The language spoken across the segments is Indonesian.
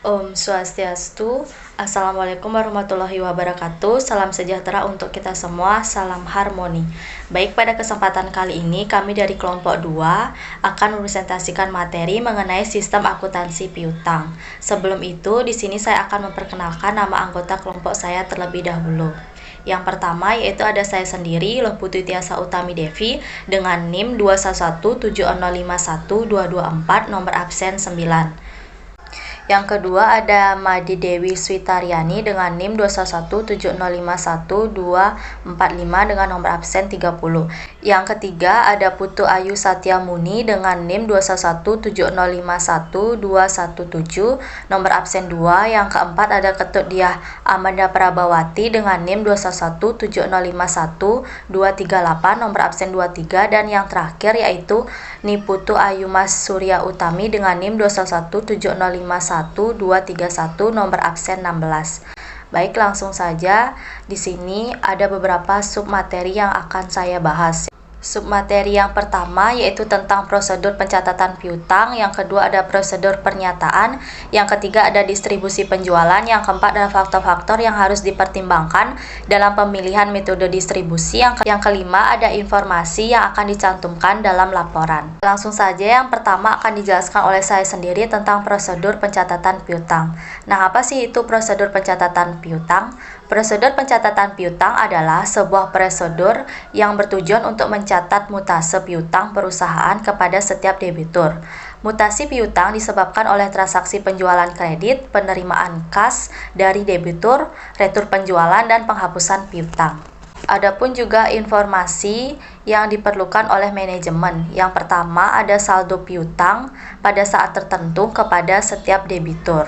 Om Swastiastu, Assalamualaikum warahmatullahi wabarakatuh. Salam sejahtera untuk kita semua, salam harmoni. Baik, pada kesempatan kali ini kami dari kelompok 2 akan mempresentasikan materi mengenai sistem akuntansi piutang. Sebelum itu, di sini saya akan memperkenalkan nama anggota kelompok saya terlebih dahulu. Yang pertama yaitu ada saya sendiri, Lohputri Tiasa Utami Devi, dengan NIM 21170512224, nomor absen 9. Yang kedua ada Madi Dewi Switaryani dengan NIM 21170512245 dengan nomor absen 30. Yang ketiga ada Putu Ayu Satyamuni dengan NIM 21170512217 nomor absen 2. Yang keempat ada Ketut Diah Amanda Prabawati dengan NIM 21170512238 nomor absen 23. Dan yang terakhir yaitu Niputu Ayu Mas Surya Utami dengan NIM 21170512231 nomor absen 16. Baik, langsung saja. Di sini ada beberapa submateri yang akan saya bahas. Submateri yang pertama yaitu tentang prosedur pencatatan piutang, yang kedua ada prosedur pernyataan, yang ketiga ada distribusi penjualan, yang keempat adalah faktor-faktor yang harus dipertimbangkan dalam pemilihan metode distribusi, yang kelima ada informasi yang akan dicantumkan dalam laporan. Langsung saja, yang pertama akan dijelaskan oleh saya sendiri tentang prosedur pencatatan piutang. Nah, apa sih itu prosedur pencatatan piutang? Prosedur pencatatan piutang adalah sebuah prosedur yang bertujuan untuk mencatat mutase piutang perusahaan kepada setiap debitur. Mutasi piutang disebabkan oleh transaksi penjualan kredit, penerimaan kas dari debitur, retur penjualan, dan penghapusan piutang. Adapun juga informasi yang diperlukan oleh manajemen. Yang pertama ada saldo piutang pada saat tertentu kepada setiap debitur.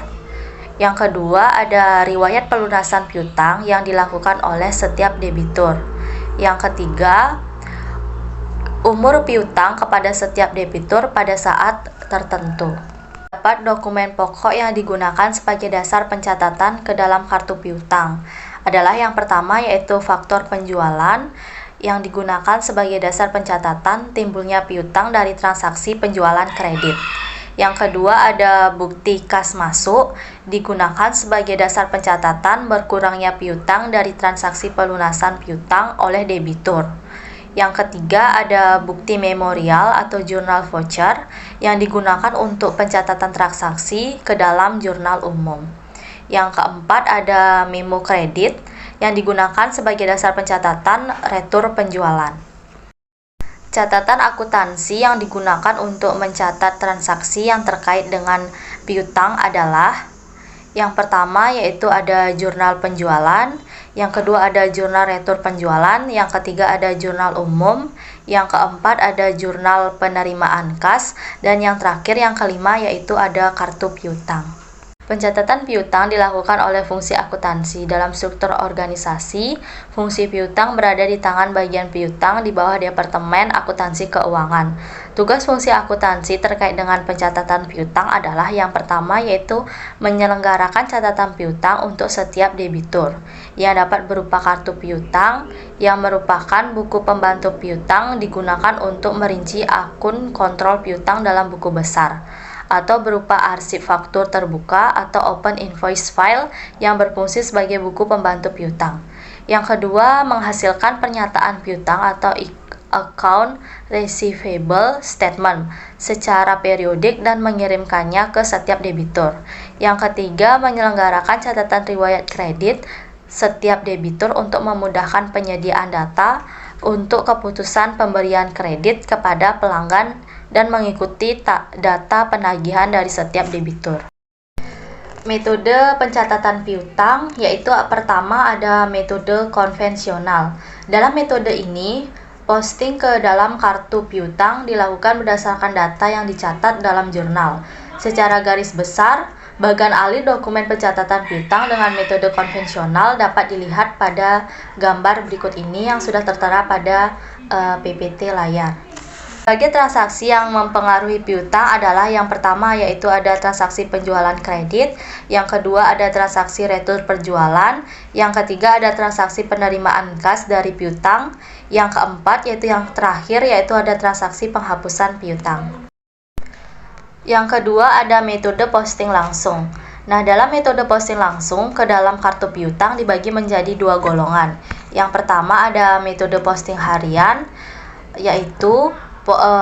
Yang kedua ada riwayat pelunasan piutang yang dilakukan oleh setiap debitur. Yang ketiga, umur piutang kepada setiap debitur pada saat tertentu. Dapat dokumen pokok yang digunakan sebagai dasar pencatatan ke dalam kartu piutang adalah yang pertama yaitu faktor penjualan yang digunakan sebagai dasar pencatatan timbulnya piutang dari transaksi penjualan kredit. Yang kedua ada bukti kas masuk digunakan sebagai dasar pencatatan berkurangnya piutang dari transaksi pelunasan piutang oleh debitur. Yang ketiga ada bukti memorial atau jurnal voucher yang digunakan untuk pencatatan transaksi ke dalam jurnal umum. Yang keempat ada memo kredit yang digunakan sebagai dasar pencatatan retur penjualan. Catatan akuntansi yang digunakan untuk mencatat transaksi yang terkait dengan piutang adalah yang pertama yaitu ada jurnal penjualan, yang kedua ada jurnal retur penjualan, yang ketiga ada jurnal umum, yang keempat ada jurnal penerimaan kas, dan yang terakhir yang kelima yaitu ada kartu piutang. Pencatatan piutang dilakukan oleh fungsi akuntansi. Dalam struktur organisasi, fungsi piutang berada di tangan bagian piutang di bawah Departemen Akuntansi Keuangan. Tugas fungsi akuntansi terkait dengan pencatatan piutang adalah yang pertama yaitu menyelenggarakan catatan piutang untuk setiap debitur, yang dapat berupa kartu piutang, yang merupakan buku pembantu piutang digunakan untuk merinci akun kontrol piutang dalam buku besar, atau berupa arsip faktur terbuka atau open invoice file yang berfungsi sebagai buku pembantu piutang. Yang kedua, menghasilkan pernyataan piutang atau account receivable statement secara periodik dan mengirimkannya ke setiap debitur. Yang ketiga, menyelenggarakan catatan riwayat kredit setiap debitur untuk memudahkan penyediaan data untuk keputusan pemberian kredit kepada pelanggan dan mengikuti data penagihan dari setiap debitur. Metode pencatatan piutang yaitu pertama ada metode konvensional. Dalam metode ini, posting ke dalam kartu piutang dilakukan berdasarkan data yang dicatat dalam jurnal. Secara garis besar, bagian alih dokumen pencatatan piutang dengan metode konvensional dapat dilihat pada gambar berikut ini yang sudah tertera pada PPT layar. Sebagai transaksi yang mempengaruhi piutang adalah yang pertama yaitu ada transaksi penjualan kredit, yang kedua ada transaksi retur penjualan, yang ketiga ada transaksi penerimaan kas dari piutang, yang keempat yaitu yang terakhir yaitu ada transaksi penghapusan piutang. Yang kedua ada metode posting langsung. Nah, dalam metode posting langsung ke dalam kartu piutang dibagi menjadi dua golongan. Yang pertama ada metode posting harian, yaitu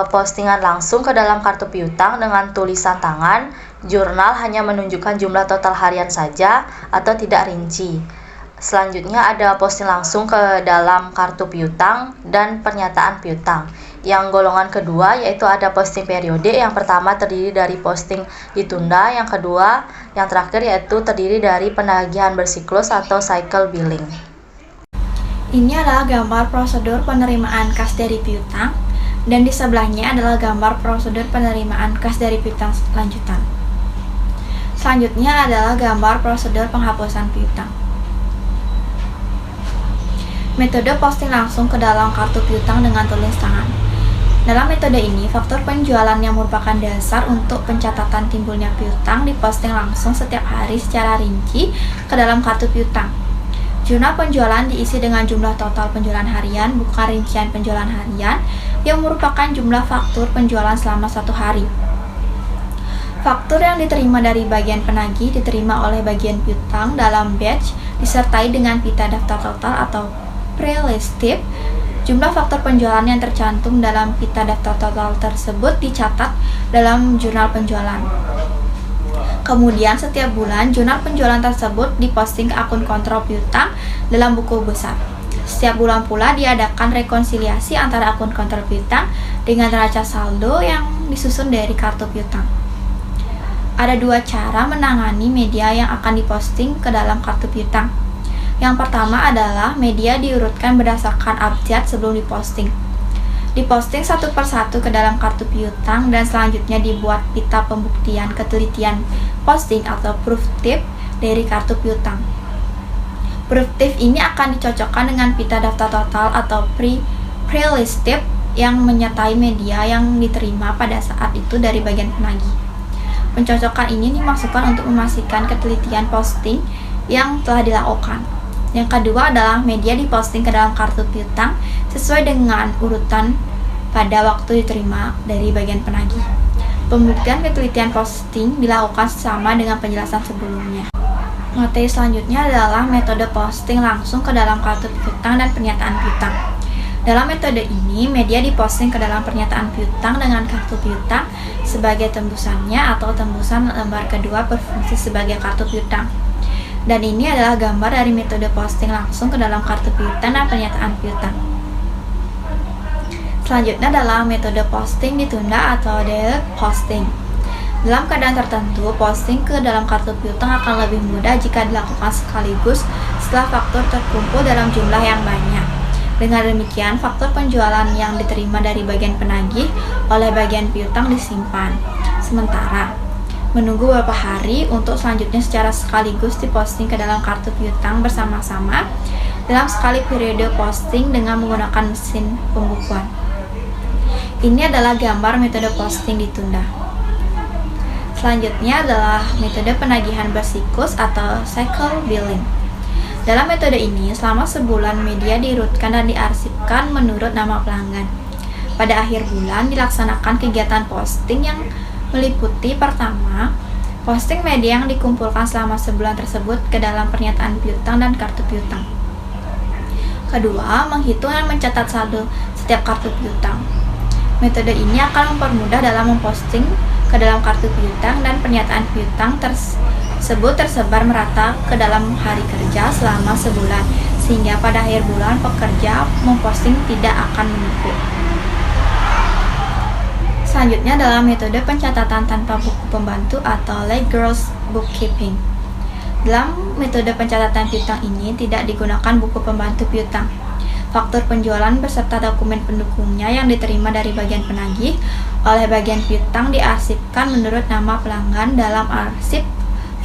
postingan langsung ke dalam kartu piutang dengan tulisan tangan. Jurnal hanya menunjukkan jumlah total harian saja atau tidak rinci. Selanjutnya ada posting langsung ke dalam kartu piutang dan pernyataan piutang. Yang golongan kedua yaitu ada posting periode. Yang pertama terdiri dari posting ditunda, yang kedua, yang terakhir yaitu terdiri dari penagihan bersiklus atau cycle billing. Ini adalah gambar prosedur penerimaan kas dari piutang, dan di sebelahnya adalah gambar prosedur penerimaan kas dari piutang lanjutan. Selanjutnya adalah gambar prosedur penghapusan piutang. Metode posting langsung ke dalam kartu piutang dengan tulis tangan. Dalam metode ini, faktur penjualan yang merupakan dasar untuk pencatatan timbulnya piutang diposting langsung setiap hari secara rinci ke dalam kartu piutang. Jurnal penjualan diisi dengan jumlah total penjualan harian, bukan rincian penjualan harian, yang merupakan jumlah faktur penjualan selama satu hari. Faktur yang diterima dari bagian penagih diterima oleh bagian piutang dalam batch disertai dengan pita daftar total atau pre-list tip. Jumlah faktur penjualan yang tercantum dalam pita daftar total tersebut dicatat dalam jurnal penjualan. Kemudian setiap bulan jurnal penjualan tersebut diposting ke akun kontrol piutang dalam buku besar. Setiap bulan pula diadakan rekonsiliasi antara akun kontrol piutang dengan neraca saldo yang disusun dari kartu piutang. Ada dua cara menangani media yang akan diposting ke dalam kartu piutang. Yang pertama adalah media diurutkan berdasarkan abjad sebelum diposting. Diposting satu persatu ke dalam kartu piutang dan selanjutnya dibuat pita pembuktian ketelitian posting atau proof tip dari kartu piutang. Proof tip ini akan dicocokkan dengan pita daftar total atau pre-list tip yang menyertai media yang diterima pada saat itu dari bagian penagih. Pencocokan ini dimaksudkan untuk memastikan ketelitian posting yang telah dilakukan. Yang kedua adalah media diposting ke dalam kartu piutang sesuai dengan urutan pada waktu diterima dari bagian penagih. Pembuktian ketelitian posting dilakukan sama dengan penjelasan sebelumnya. Materi selanjutnya adalah metode posting langsung ke dalam kartu piutang dan pernyataan piutang. Dalam metode ini, media diposting ke dalam pernyataan piutang dengan kartu piutang sebagai tembusannya atau tembusan lembar kedua berfungsi sebagai kartu piutang. Dan ini adalah gambar dari metode posting langsung ke dalam kartu piutang dan pernyataan piutang. Selanjutnya adalah metode posting ditunda atau delayed posting. Dalam keadaan tertentu, posting ke dalam kartu piutang akan lebih mudah jika dilakukan sekaligus setelah faktur terkumpul dalam jumlah yang banyak. Dengan demikian, faktur penjualan yang diterima dari bagian penagih oleh bagian piutang disimpan. Sementara menunggu beberapa hari untuk selanjutnya secara sekaligus diposting ke dalam kartu piutang bersama-sama dalam sekali periode posting dengan menggunakan mesin pembukuan. Ini adalah gambar metode posting ditunda. Selanjutnya adalah metode penagihan bersiklus atau cycle billing. Dalam metode ini, selama sebulan media diurutkan dan diarsipkan menurut nama pelanggan. Pada akhir bulan dilaksanakan kegiatan posting yang meliputi pertama, posting media yang dikumpulkan selama sebulan tersebut ke dalam pernyataan piutang dan kartu piutang. Kedua, menghitung dan mencatat saldo setiap kartu piutang. Metode ini akan mempermudah dalam memposting ke dalam kartu piutang dan pernyataan piutang tersebut tersebar merata ke dalam hari kerja selama sebulan, sehingga pada akhir bulan pekerja memposting tidak akan menumpuk. Selanjutnya adalah metode pencatatan tanpa buku pembantu atau legal bookkeeping. Dalam metode pencatatan piutang ini tidak digunakan buku pembantu piutang. Faktur penjualan beserta dokumen pendukungnya yang diterima dari bagian penagih oleh bagian piutang diarsipkan menurut nama pelanggan dalam arsip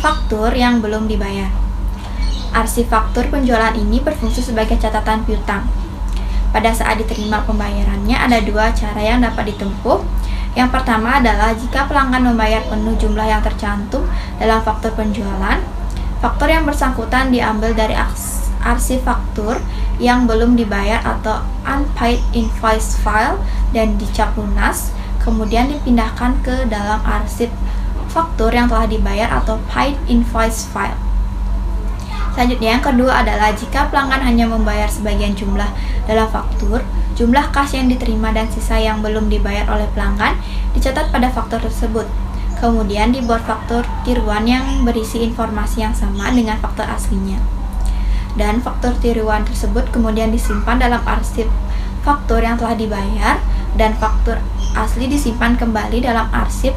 faktur yang belum dibayar. Arsip faktur penjualan ini berfungsi sebagai catatan piutang. Pada saat diterima pembayarannya ada dua cara yang dapat ditempuh. Yang pertama adalah jika pelanggan membayar penuh jumlah yang tercantum dalam faktur penjualan, faktur yang bersangkutan diambil dari arsip faktur yang belum dibayar atau unpaid invoice file dan dicap lunas, kemudian dipindahkan ke dalam arsip faktur yang telah dibayar atau paid invoice file. Selanjutnya yang kedua adalah jika pelanggan hanya membayar sebagian jumlah dalam faktur, jumlah kas yang diterima dan sisa yang belum dibayar oleh pelanggan dicatat pada faktur tersebut. Kemudian dibuat faktur tiruan yang berisi informasi yang sama dengan faktur aslinya. Dan faktur tiruan tersebut kemudian disimpan dalam arsip faktur yang telah dibayar dan faktur asli disimpan kembali dalam arsip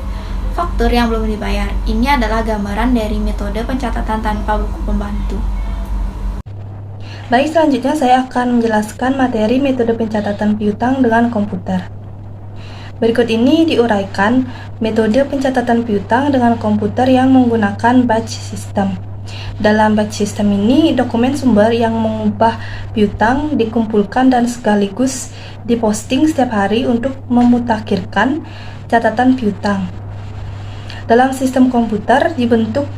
faktur yang belum dibayar. Ini adalah gambaran dari metode pencatatan tanpa buku pembantu. Baik, selanjutnya saya akan menjelaskan materi metode pencatatan piutang dengan komputer. Berikut ini diuraikan metode pencatatan piutang dengan komputer yang menggunakan batch system. Dalam batch system ini, dokumen sumber yang mengubah piutang dikumpulkan dan sekaligus diposting setiap hari untuk memutakhirkan catatan piutang. Dalam sistem komputer dibentuk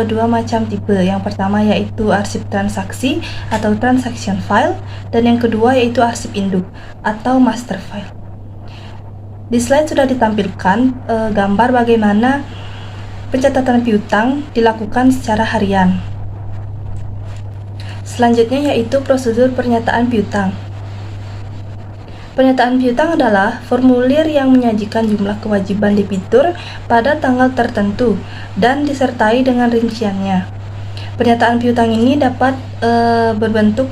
dua macam tipe. Yang pertama yaitu arsip transaksi atau transaction file, dan yang kedua yaitu arsip induk atau master file. Di slide sudah ditampilkan gambar bagaimana pencatatan piutang dilakukan secara harian. Selanjutnya yaitu prosedur pernyataan piutang. Pernyataan piutang adalah formulir yang menyajikan jumlah kewajiban debitur pada tanggal tertentu dan disertai dengan rinciannya. Pernyataan piutang ini dapat berbentuk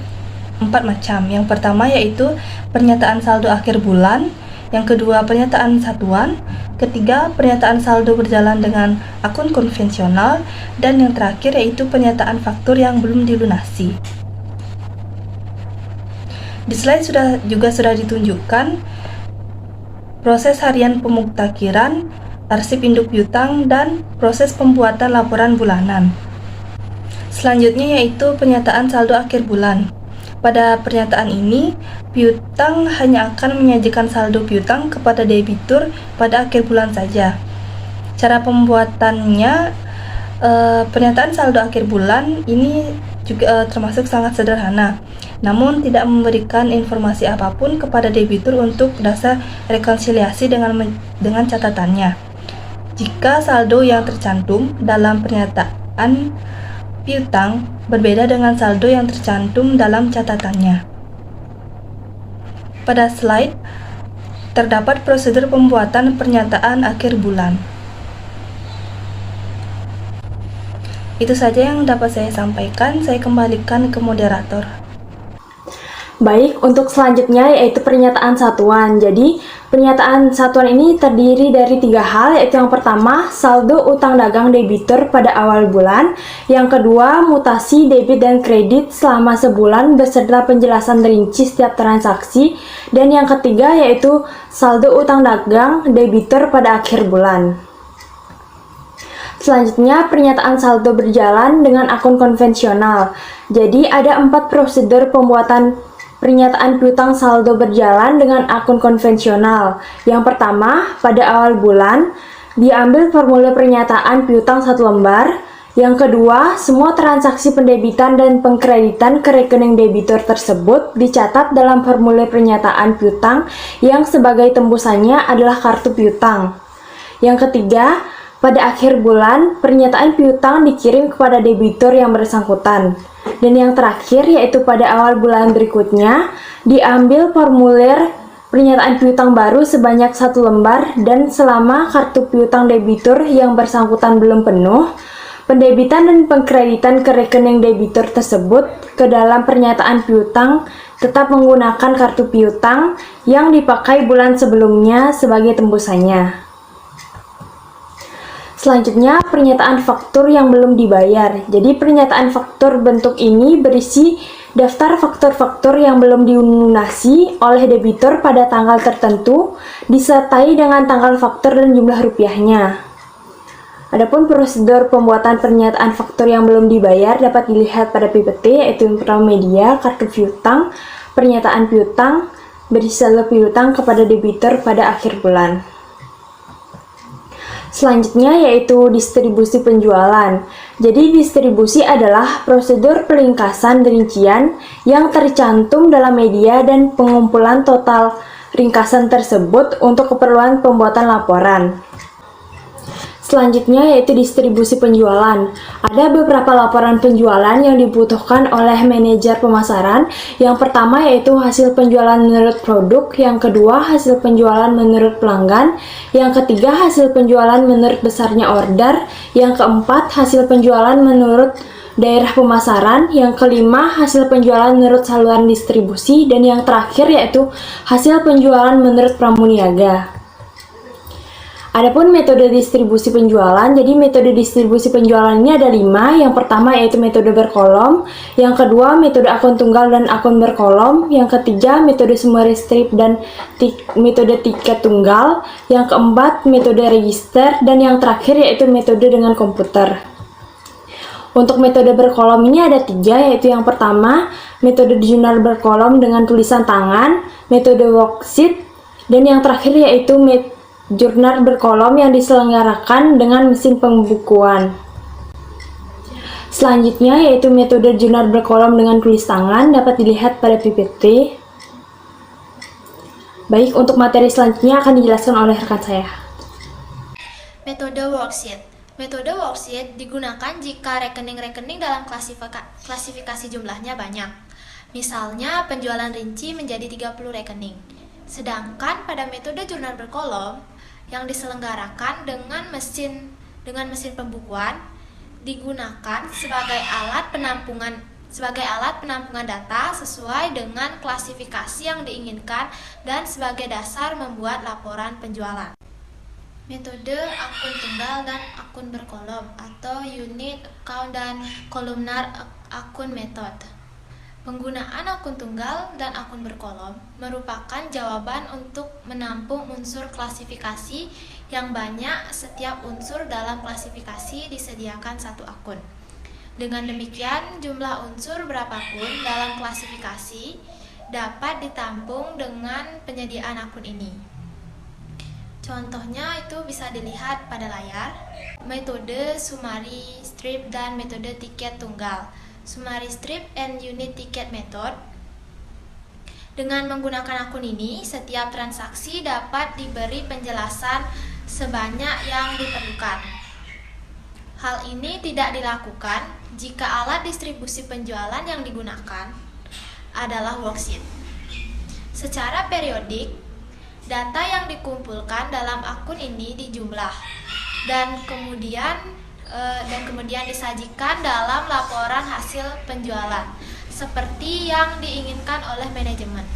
4 macam. Yang pertama yaitu pernyataan saldo akhir bulan, yang kedua pernyataan satuan, ketiga pernyataan saldo berjalan dengan akun konvensional, dan yang terakhir yaitu pernyataan faktur yang belum dilunasi. Di slide sudah ditunjukkan proses harian pemutakhiran, arsip induk piutang, dan proses pembuatan laporan bulanan. Selanjutnya yaitu pernyataan saldo akhir bulan. Pada pernyataan ini, piutang hanya akan menyajikan saldo piutang kepada debitur pada akhir bulan saja. Cara pembuatannya, pernyataan saldo akhir bulan ini juga termasuk sangat sederhana, namun tidak memberikan informasi apapun kepada debitur untuk dasar rekonsiliasi dengan catatannya. Jika saldo yang tercantum dalam pernyataan piutang berbeda dengan saldo yang tercantum dalam catatannya. Pada slide terdapat prosedur pembuatan pernyataan akhir bulan. Itu saja yang dapat saya sampaikan. Saya kembalikan ke moderator. Baik, untuk selanjutnya yaitu pernyataan satuan. Jadi, pernyataan satuan ini terdiri dari 3 hal, yaitu yang pertama, saldo utang dagang debitur pada awal bulan. Yang kedua, mutasi debit dan kredit selama sebulan beserta penjelasan rinci setiap transaksi. Dan yang ketiga yaitu saldo utang dagang debitur pada akhir bulan. Selanjutnya, pernyataan saldo berjalan dengan akun konvensional. Jadi, ada 4 prosedur pembuatan pernyataan piutang saldo berjalan dengan akun konvensional. Yang pertama, pada awal bulan, diambil formulir pernyataan piutang 1 lembar. Yang kedua, semua transaksi pendebitan dan pengkreditan ke rekening debitur tersebut dicatat dalam formulir pernyataan piutang yang sebagai tembusannya adalah kartu piutang. Yang ketiga, pada akhir bulan, pernyataan piutang dikirim kepada debitur yang bersangkutan. Dan yang terakhir, yaitu pada awal bulan berikutnya, diambil formulir pernyataan piutang baru sebanyak 1 lembar dan selama kartu piutang debitur yang bersangkutan belum penuh, pendebitan dan pengkreditan ke rekening debitur tersebut ke dalam pernyataan piutang tetap menggunakan kartu piutang yang dipakai bulan sebelumnya sebagai tembusannya. Selanjutnya, pernyataan faktur yang belum dibayar. Jadi, pernyataan faktur bentuk ini berisi daftar faktur-faktur yang belum dilunasi oleh debitur pada tanggal tertentu, disertai dengan tanggal faktur dan jumlah rupiahnya. Adapun prosedur pembuatan pernyataan faktur yang belum dibayar dapat dilihat pada PPT, yaitu yang pertama media, kartu piutang, pernyataan piutang, berisi saldo piutang kepada debitur pada akhir bulan. Selanjutnya yaitu distribusi penjualan. Jadi distribusi adalah prosedur pelingkasan rincian yang tercantum dalam media dan pengumpulan total ringkasan tersebut untuk keperluan pembuatan laporan. Selanjutnya yaitu distribusi penjualan. Ada beberapa laporan penjualan yang dibutuhkan oleh manajer pemasaran. Yang pertama yaitu hasil penjualan menurut produk, yang kedua hasil penjualan menurut pelanggan, yang ketiga hasil penjualan menurut besarnya order, yang keempat hasil penjualan menurut daerah pemasaran, yang kelima hasil penjualan menurut saluran distribusi, dan yang terakhir yaitu hasil penjualan menurut pramuniaga. Adapun metode distribusi penjualan, jadi metode distribusi penjualan ini ada 5. Yang pertama yaitu metode berkolom, yang kedua metode akun tunggal dan akun berkolom, yang ketiga metode summary strip dan metode tiket tunggal, yang keempat metode register, dan yang terakhir yaitu metode dengan komputer. Untuk metode berkolom ini ada 3, yaitu yang pertama metode jurnal berkolom dengan tulisan tangan, metode worksheet, dan yang terakhir yaitu jurnal berkolom yang diselenggarakan dengan mesin pembukuan. Selanjutnya yaitu metode jurnal berkolom dengan tulis tangan, dapat dilihat pada PPT. Baik, untuk materi selanjutnya akan dijelaskan oleh rekan saya. Metode worksheet. Metode worksheet digunakan jika rekening-rekening dalam klasifikasi jumlahnya banyak. Misalnya penjualan rinci menjadi 30 rekening. Sedangkan pada metode jurnal berkolom yang diselenggarakan dengan mesin pembukuan digunakan sebagai alat penampungan data sesuai dengan klasifikasi yang diinginkan dan sebagai dasar membuat laporan penjualan. Metode akun tunggal dan akun berkolom atau unit account dan columnar akun method. Penggunaan akun tunggal dan akun berkolom merupakan jawaban untuk menampung unsur klasifikasi yang banyak. Setiap unsur dalam klasifikasi disediakan satu akun. Dengan demikian, jumlah unsur berapapun dalam klasifikasi dapat ditampung dengan penyediaan akun ini. Contohnya itu bisa dilihat pada layar. Metode summary strip dan metode tiket tunggal. Summary strip and unit ticket method. Dengan menggunakan akun ini, setiap transaksi dapat diberi penjelasan sebanyak yang diperlukan. Hal ini tidak dilakukan jika alat distribusi penjualan yang digunakan adalah worksheet. Secara periodik, data yang dikumpulkan dalam akun ini dijumlah dan kemudian disajikan dalam laporan hasil penjualan seperti yang diinginkan oleh manajemen.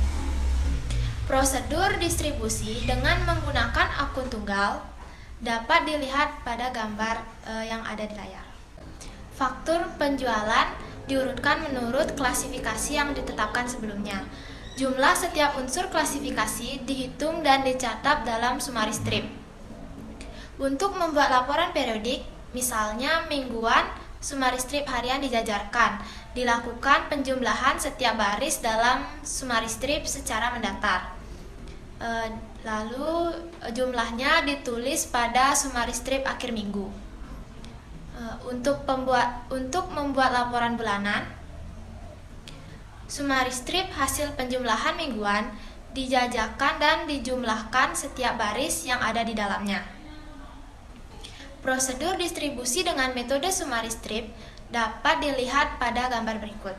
Prosedur distribusi dengan menggunakan akun tunggal dapat dilihat pada gambar yang ada di layar. Faktur penjualan diurutkan menurut klasifikasi yang ditetapkan sebelumnya. Jumlah setiap unsur klasifikasi dihitung dan dicatat dalam summary strip. Untuk membuat laporan periodik, misalnya mingguan, summary strip harian dijajarkan. Dilakukan penjumlahan setiap baris dalam summary strip secara mendatar. Lalu jumlahnya ditulis pada summary strip akhir minggu. Untuk membuat laporan bulanan, summary strip hasil penjumlahan mingguan dijajakan dan dijumlahkan setiap baris yang ada di dalamnya. Prosedur distribusi dengan metode summary strip dapat dilihat pada gambar berikut.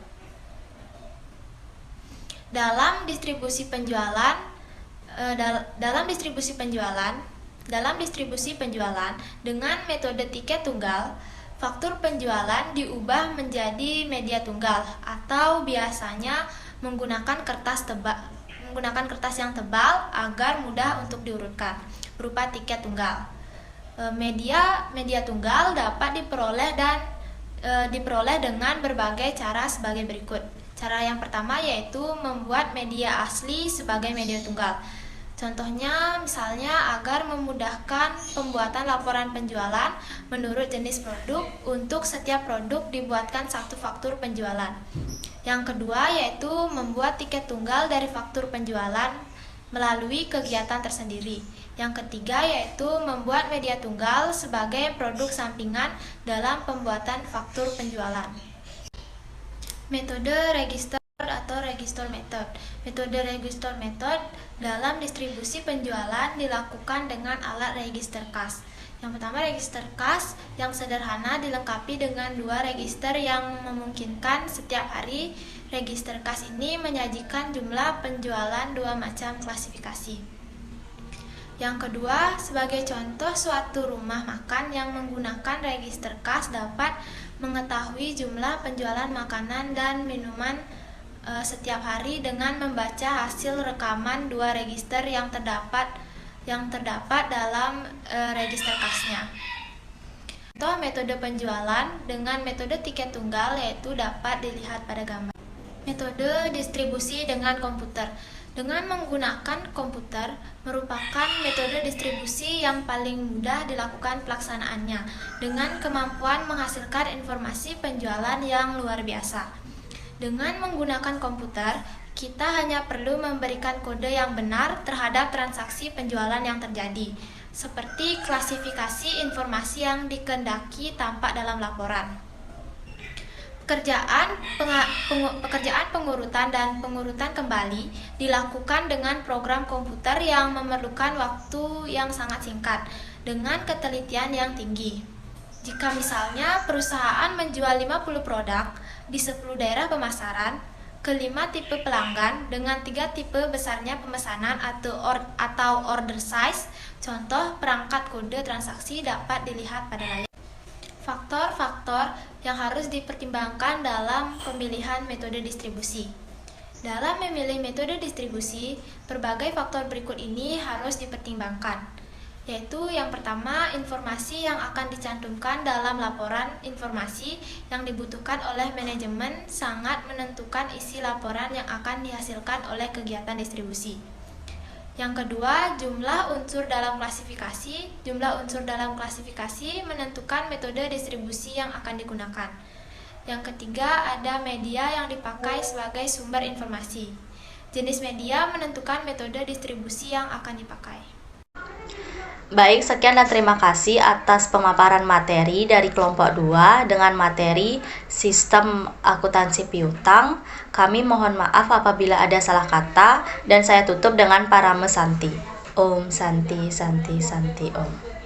Dalam distribusi penjualan dengan metode tiket tunggal, faktur penjualan diubah menjadi media tunggal atau biasanya menggunakan kertas yang tebal agar mudah untuk diurutkan berupa tiket tunggal. Media tunggal dapat diperoleh dengan berbagai cara sebagai berikut. Cara yang pertama yaitu membuat media asli sebagai media tunggal. Contohnya misalnya agar memudahkan pembuatan laporan penjualan menurut jenis produk, untuk setiap produk dibuatkan satu faktur penjualan. Yang kedua yaitu membuat tiket tunggal dari faktur penjualan melalui kegiatan tersendiri. Yang ketiga yaitu membuat media tunggal sebagai produk sampingan dalam pembuatan faktur penjualan. Metode register atau register method. Metode register method dalam distribusi penjualan dilakukan dengan alat register kas. Yang pertama, register kas yang sederhana dilengkapi dengan 2 register yang memungkinkan setiap hari register kas ini menyajikan jumlah penjualan 2 macam klasifikasi. Yang kedua, sebagai contoh suatu rumah makan yang menggunakan register kas dapat mengetahui jumlah penjualan makanan dan minuman setiap hari dengan membaca hasil rekaman 2 register yang terdapat dalam register kasnya. Contoh metode penjualan dengan metode tiket tunggal yaitu dapat dilihat pada gambar. Metode distribusi dengan komputer. Dengan menggunakan komputer merupakan metode distribusi yang paling mudah dilakukan pelaksanaannya dengan kemampuan menghasilkan informasi penjualan yang luar biasa. Dengan menggunakan komputer, kita hanya perlu memberikan kode yang benar terhadap transaksi penjualan yang terjadi, seperti klasifikasi informasi yang dikehendaki tampak dalam laporan. Pekerjaan pengurutan dan pengurutan kembali dilakukan dengan program komputer yang memerlukan waktu yang sangat singkat dengan ketelitian yang tinggi. Jika misalnya perusahaan menjual 50 produk di 10 daerah pemasaran ke 5 tipe pelanggan dengan 3 tipe besarnya pemesanan atau order size, contoh perangkat kode transaksi dapat dilihat pada layar. Faktor-faktor yang harus dipertimbangkan dalam pemilihan metode distribusi. Dalam memilih metode distribusi, berbagai faktor berikut ini harus dipertimbangkan, yaitu yang pertama, informasi yang akan dicantumkan dalam laporan. Informasi yang dibutuhkan oleh manajemen sangat menentukan isi laporan yang akan dihasilkan oleh kegiatan distribusi. Yang kedua, jumlah unsur dalam klasifikasi. Jumlah unsur dalam klasifikasi menentukan metode distribusi yang akan digunakan. Yang ketiga, ada media yang dipakai sebagai sumber informasi. Jenis media menentukan metode distribusi yang akan dipakai. Baik, sekian dan terima kasih atas pemaparan materi dari kelompok 2 dengan materi sistem akuntansi piutang. Kami mohon maaf apabila ada salah kata dan saya tutup dengan parame Santi. Om Santi Santi Santi Om.